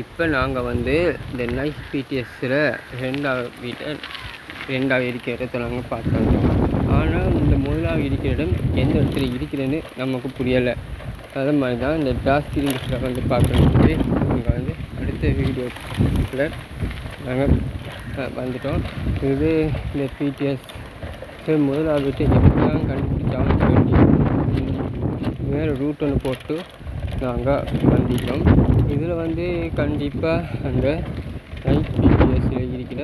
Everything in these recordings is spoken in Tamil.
இப்போ நாங்கள் வந்து இந்த நைட் பிடிஎஸ்ஸில் ரெண்டாவது இருக்கிற இடத்த நாங்கள் பார்த்தோம். ஆனால் இந்த முதலாவது இருக்கிற இடம் எந்த இடத்துல இருக்கிறதுன்னு நமக்கு புரியலை. அதே மாதிரி தான் இந்த டாஸ்கில் வந்து பார்க்கணுன்னு நாங்கள் வந்து அடுத்த வீடியோவில் நாங்கள் வந்துட்டோம். இது இந்த பிடிஎஸ் முதலாவது வீட்டை எப்படிலாம் கண்டுபிடிச்சாலும் சொல்லி வேறு ரூட் ஒன்று போட்டு நாங்கள் வந்துட்டோம். இதில் வந்து கண்டிப்பாக அந்த நைட் பிடிஎஸ்ஸில் இருக்கிற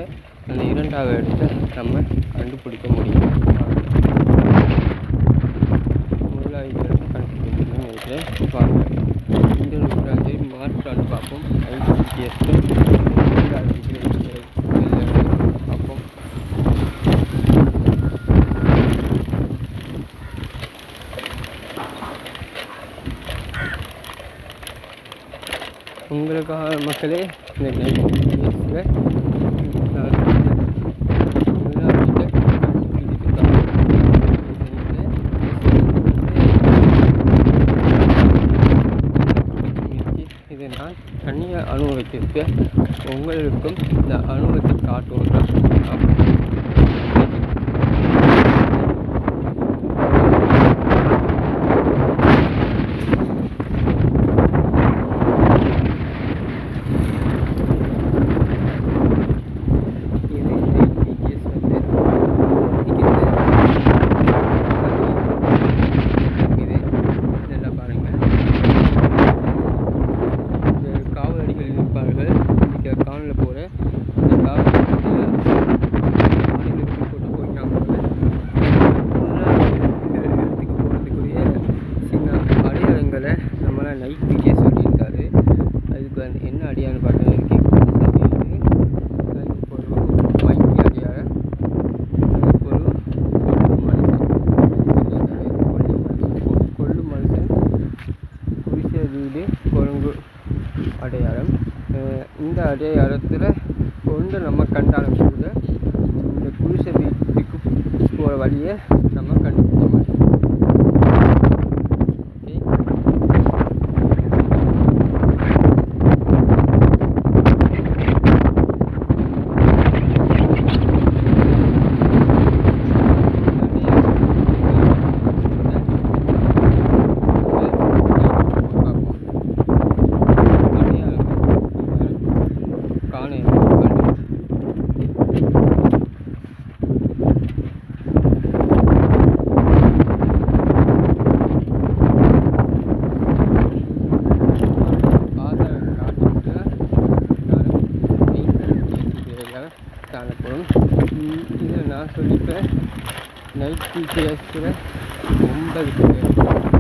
அந்த இரண்டாவது இடத்தை நம்ம கண்டுபிடிக்க முடியும். முதலாவது இடத்தை கண்டுபிடிக்க முடியும்னு நினைக்கிறேன். வாங்க இந்த ரூட்டில் வந்து மாற்றான்னு பார்ப்போம். நைட் பிடிஎஸ்ஸில் இரண்டாவது பார்ப்போம். உங்களுக்காக மக்களே இந்த நைட் பிடிஎஸ்ஸில் இதை நான் தனியாக அனுபவித்திருக்க உங்களுக்கும் இந்த அனுபவத்தை காட்டுவதுதான். காலில் போகிற இந்த காவல் இடத்துக்கு போயிட்டாங்க. இடத்துக்கு போகிறதுக்குரிய சின்ன அடையாளங்களை நம்மளால் நைட் பிடிஎஸ் சொல்லியிருக்காரு. அதுக்கு வந்து என்ன அடையாளம் பார்த்தீங்கன்னா மைக்கி அடையாளம், கொள்ளு மனுஷன், குடிசை வீடு, குரங்கு அடையாளம். இந்த அடையாளத்தில் கொண்டு நம்ம கண்டாலும் கூட இந்த குடிசை வீட்டுக்கு போகிற வழியை நம்ம கண்டுபிடிக்க முடியும். காணப்படும். இதில் நான் சொல்லிப்பேன் நைட் பிடிஎஸ்ஸில் 9 பேர்